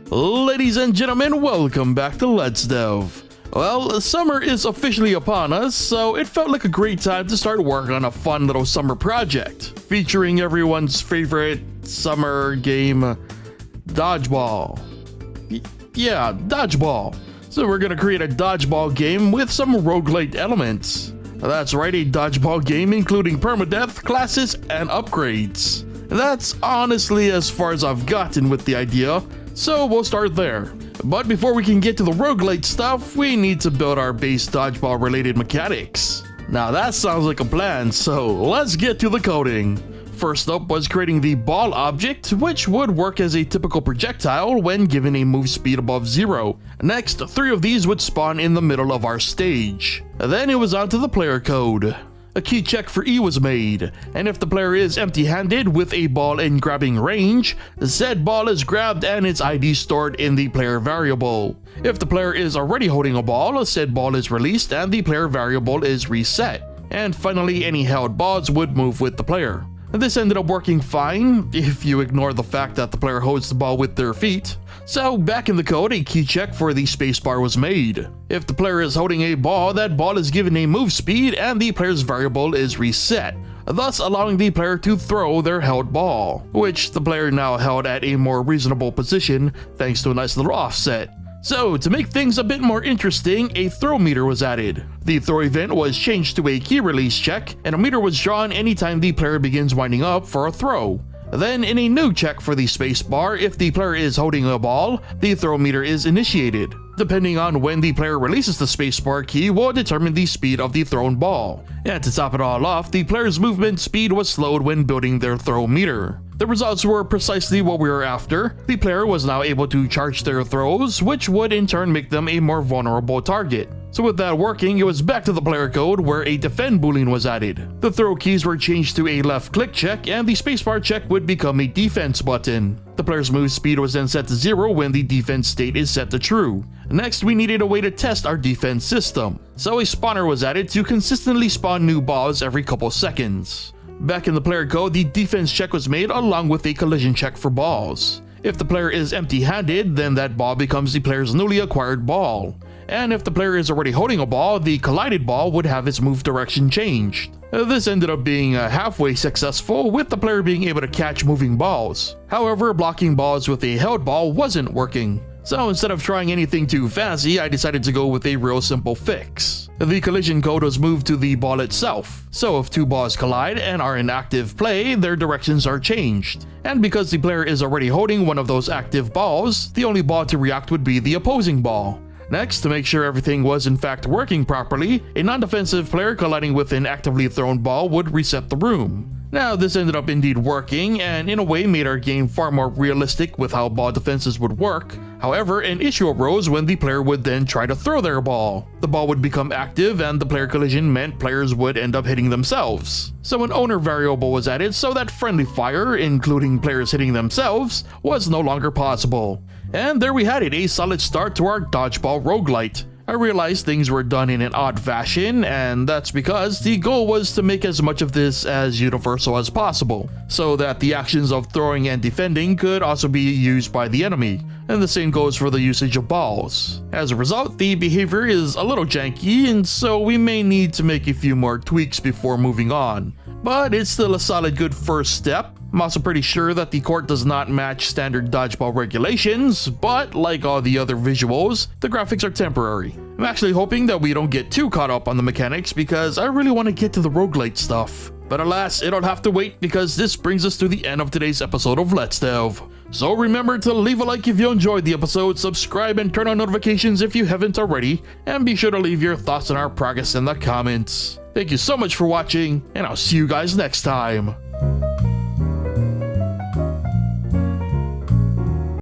Ladies and gentlemen, welcome back to Let's Delve. Well, summer is officially upon us, so it felt like a great time to start working on a fun little summer project, featuring everyone's favorite summer game, Dodgeball. Yeah, Dodgeball. So we're gonna create a Dodgeball game with some roguelite elements. That's right, a Dodgeball game including permadeth, classes, and upgrades. That's honestly as far as I've gotten with the idea, so we'll start there. But before we can get to the roguelite stuff, we need to build our base Dodgeball related mechanics. Now that sounds like a plan, so let's get to the coding. First up was creating the ball object, which would work as a typical projectile when given a move speed above 0. Next, 3 of these would spawn in the middle of our stage. Then it was on to the player code. A key check for E was made, and if the player is empty-handed with a ball in grabbing range, said ball is grabbed and its ID stored in the player variable. If the player is already holding a ball, said ball is released and the player variable is reset. And finally, any held balls would move with the player. This ended up working fine, if you ignore the fact that the player holds the ball with their feet. So back in the code, a key check for the spacebar was made. If the player is holding a ball, that ball is given a move speed and the player's variable is reset, thus allowing the player to throw their held ball, which the player now held at a more reasonable position thanks to a nice little offset. So, to make things a bit more interesting, a throw meter was added. The throw event was changed to a key release check, and a meter was drawn anytime the player begins winding up for a throw. Then, in a new check for the spacebar, if the player is holding a ball, the throw meter is initiated. Depending on when the player releases the spacebar key will determine the speed of the thrown ball. And to top it all off, the player's movement speed was slowed when building their throw meter. The results were precisely what we were after. The player was now able to charge their throws, which would in turn make them a more vulnerable target. So with that working, it was back to the player code where a defend boolean was added. The throw keys were changed to a left click check and the spacebar check would become a defense button. The player's move speed was then set to 0 when the defense state is set to true. Next, we needed a way to test our defense system. So a spawner was added to consistently spawn new balls every couple seconds. Back in the player code, the defense check was made along with a collision check for balls. If the player is empty-handed, then that ball becomes the player's newly acquired ball. And if the player is already holding a ball, the collided ball would have its move direction changed. This ended up being halfway successful, with the player being able to catch moving balls. However, blocking balls with a held ball wasn't working. So instead of trying anything too fancy, I decided to go with a real simple fix. The collision code was moved to the ball itself. So if 2 balls collide and are in active play, their directions are changed. And because the player is already holding one of those active balls, the only ball to react would be the opposing ball. Next, to make sure everything was in fact working properly, a non-defensive player colliding with an actively thrown ball would reset the room. Now, this ended up indeed working, and in a way made our game far more realistic with how ball defenses would work. However, an issue arose when the player would then try to throw their ball. The ball would become active, and the player collision meant players would end up hitting themselves. So an owner variable was added so that friendly fire, including players hitting themselves, was no longer possible. And there we had it, a solid start to our Dodgeball Roguelite. I realized things were done in an odd fashion, and that's because the goal was to make as much of this as universal as possible, so that the actions of throwing and defending could also be used by the enemy, and the same goes for the usage of balls. As a result, the behavior is a little janky, and so we may need to make a few more tweaks before moving on. But it's still a solid good first step. I'm also pretty sure that the court does not match standard dodgeball regulations, but like all the other visuals, the graphics are temporary. I'm actually hoping that we don't get too caught up on the mechanics because I really want to get to the roguelite stuff. But alas, it'll have to wait because this brings us to the end of today's episode of Let's Delve. So remember to leave a like if you enjoyed the episode, subscribe and turn on notifications if you haven't already, and be sure to leave your thoughts on our progress in the comments. Thank you so much for watching, and I'll see you guys next time.